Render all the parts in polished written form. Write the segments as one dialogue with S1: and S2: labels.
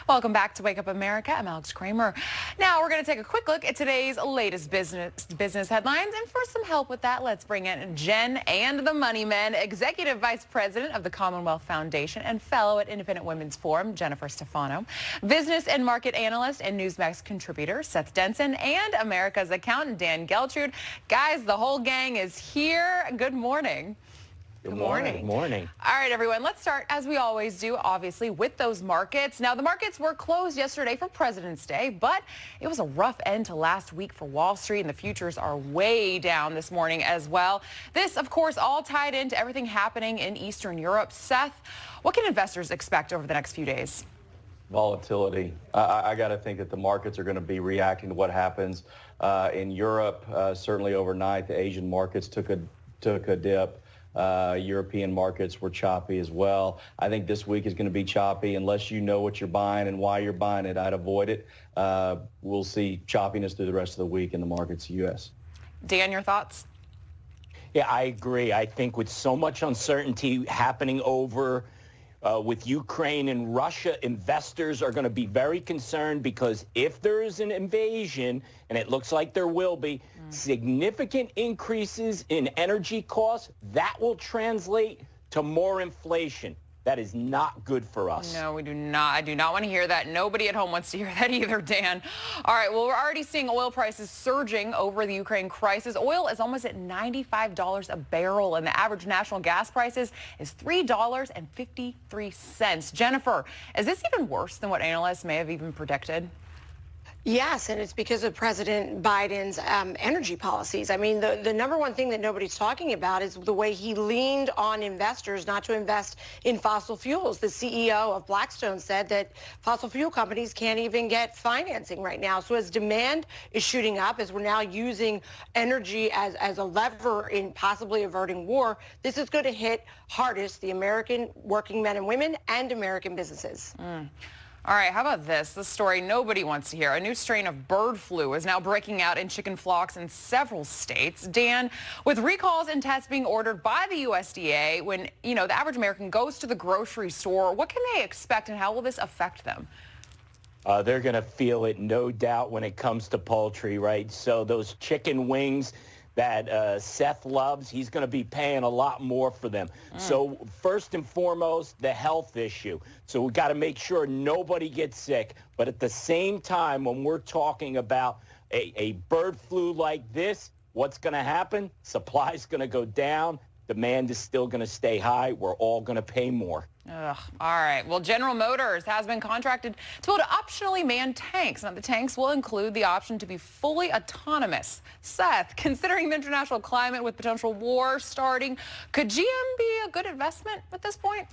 S1: Welcome back to Wake Up America. I'm Alex Kramer. Now we're going to take a quick look at today's latest business headlines. And for some help with that, let's bring in Jen and the Money Men, Executive Vice President of the Commonwealth Foundation and fellow at Independent Women's Forum, Jennifer Stefano, business and market analyst and Newsmax contributor, Seth Denson, and America's accountant, Dan Geltrude. Guys, the whole gang is here. Good morning.
S2: Good morning.
S3: Good morning.
S1: All right, everyone, let's start, as we always do, obviously, with those markets. Now, the markets were closed yesterday for President's Day, but it was a rough end to last week for Wall Street, and the futures are way down this morning as well. This, of course, all tied into everything happening in Eastern Europe. Seth, what can investors expect over the next few days?
S2: Volatility. I got to think that the markets are going to be reacting to what happens in Europe. Certainly overnight, the Asian markets took a dip. European markets were choppy as well. I think this week is going to be choppy. Unless you know what you're buying and why you're buying it, I'd avoid it. We'll see choppiness through the rest of the week in the markets, U.S.
S1: Dan, your thoughts?
S3: Yeah, I agree. I think with so much uncertainty happening over with Ukraine and Russia, investors are going to be very concerned because if there is an invasion, and it looks like there will be, significant increases in energy costs, that will translate to more inflation. That is not good for us.
S1: No, we do not. I do not want to hear that. Nobody at home wants to hear that either, Dan. All right, well, we're already seeing oil prices surging over the Ukraine crisis. Oil is almost at $95 a barrel, and the average national gas prices is $3.53. Jennifer, is this even worse than what analysts may have even predicted?
S4: Yes, and it's because of President Biden's energy policies. I mean, the number one thing that nobody's talking about is the way he leaned on investors not to invest in fossil fuels. The CEO of Blackstone said that fossil fuel companies can't even get financing right now. So as demand is shooting up, as we're now using energy as a lever in possibly averting war, this is going to hit hardest the American working men and women and American businesses.
S1: All right, how about this? This story nobody wants to hear. A new strain of bird flu is now breaking out in chicken flocks in several states. Dan, with recalls and tests being ordered by the USDA, when, the average American goes to the grocery store, what can they expect and how will this affect them?
S3: They're going to feel it, no doubt, when it comes to poultry, right? So those chicken wings that Seth loves, he's going to be paying a lot more for them. So first and foremost, the health issue. So we got to make sure nobody gets sick. But at the same time, when we're talking about a bird flu like this, what's going to happen? Supply's going to go down. Demand is still going to stay high. We're all going to pay more.
S1: Ugh. All right. Well, General Motors has been contracted to build optionally manned tanks. Now, the tanks will include the option to be fully autonomous. Seth, considering the international climate with potential war starting, could GM be a good investment at this point?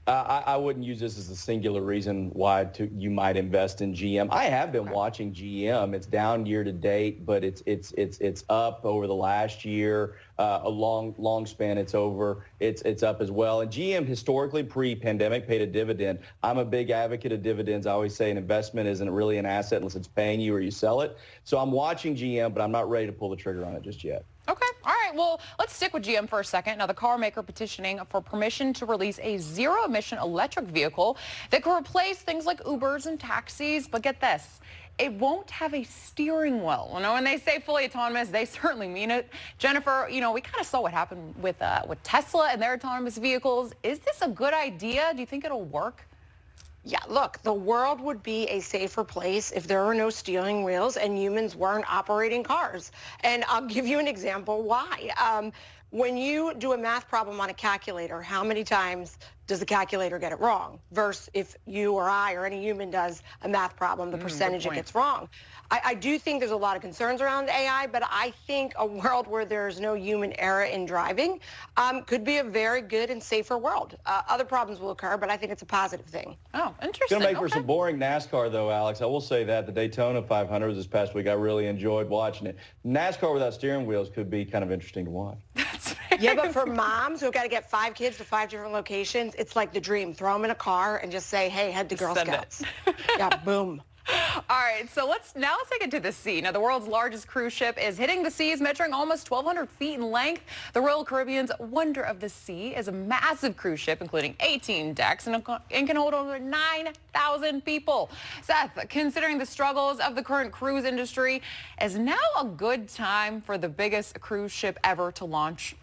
S2: I wouldn't use this as a singular reason why you might invest in GM. I have been watching GM. It's down year to date, but it's up over the last year. A long span, it's up as well. And GM historically pre-pandemic paid a dividend. I'm a big advocate of dividends. I always say an investment isn't really an asset unless it's paying you or you sell it. So I'm watching GM, but I'm not ready to pull the trigger on it just yet.
S1: Okay. All right. Well, let's stick with GM for a second. Now, the car maker petitioning for permission to release a zero-emission electric vehicle that could replace things like Ubers and taxis. But get this. It won't have a steering wheel. When they say fully autonomous, they certainly mean it. Jennifer, we kind of saw what happened with Tesla and their autonomous vehicles. Is this a good idea? Do you think it'll work?
S4: Yeah, look, the world would be a safer place if there were no steering wheels and humans weren't operating cars. And I'll give you an example why. When you do a math problem on a calculator, how many times does the calculator get it wrong? Versus if you or I or any human does a math problem, the percentage it gets wrong. I do think there's a lot of concerns around AI, but I think a world where there's no human error in driving could be a very good and safer world. Other problems will occur, but I think it's a positive thing.
S1: Oh, interesting.
S2: It's going to make for some boring NASCAR, though, Alex. I will say that. The Daytona 500 this past week, I really enjoyed watching it. NASCAR without steering wheels could be kind of interesting to watch.
S4: Yeah, but for moms who've got to get 5 kids to 5 different locations, it's like the dream. Throw them in a car and just say, hey, head to Girl Scouts. Yeah, boom.
S1: All right, so let's take it to the sea. Now, the world's largest cruise ship is hitting the seas, measuring almost 1,200 feet in length. The Royal Caribbean's Wonder of the Sea is a massive cruise ship, including 18 decks, and can hold over 9,000 people. Seth, considering the struggles of the current cruise industry, is now a good time for the biggest cruise ship ever to launch?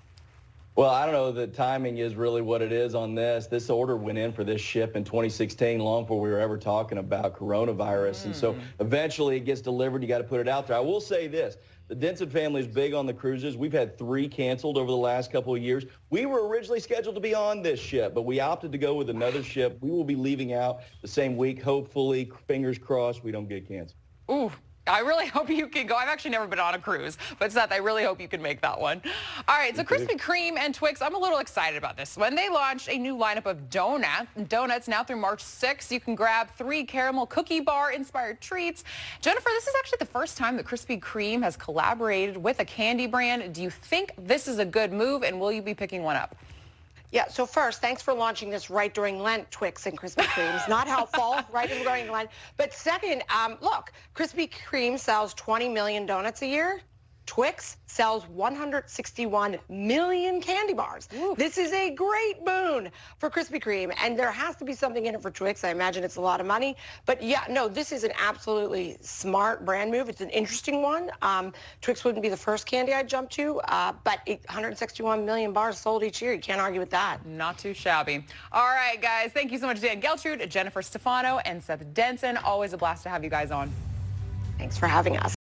S2: Well, I don't know. The timing is really what it is on this. This order went in for this ship in 2016, long before we were ever talking about coronavirus. And so eventually it gets delivered. You got to put it out there. I will say this. The Denson family is big on the cruises. We've had 3 canceled over the last couple of years. We were originally scheduled to be on this ship, but we opted to go with another ship. We will be leaving out the same week. Hopefully, fingers crossed, we don't get canceled.
S1: Ooh. I really hope you can go. I've actually never been on a cruise, but Seth, I really hope you can make that one. All right, so Krispy Kreme and Twix, I'm a little excited about this one. They launched a new lineup of donuts now through March 6th. You can grab 3 caramel cookie bar-inspired treats. Jennifer, this is actually the first time that Krispy Kreme has collaborated with a candy brand. Do you think this is a good move, and will you be picking one up?
S4: Yeah, so first, thanks for launching this right during Lent, Twix and Krispy Kremes. Not helpful, right during Lent. But second, look, Krispy Kreme sells 20 million donuts a year. Twix sells 161 million candy bars. Ooh. This is a great boon for Krispy Kreme, and there has to be something in it for Twix. I imagine it's a lot of money. But yeah, no, this is an absolutely smart brand move. It's an interesting one. Twix wouldn't be the first candy I'd jump to, but 161 million bars sold each year. You can't argue with that.
S1: Not too shabby. All right, guys. Thank you so much, Dan Geltrude, Jennifer Stefano, and Seth Denson. Always a blast to have you guys on.
S4: Thanks for having us.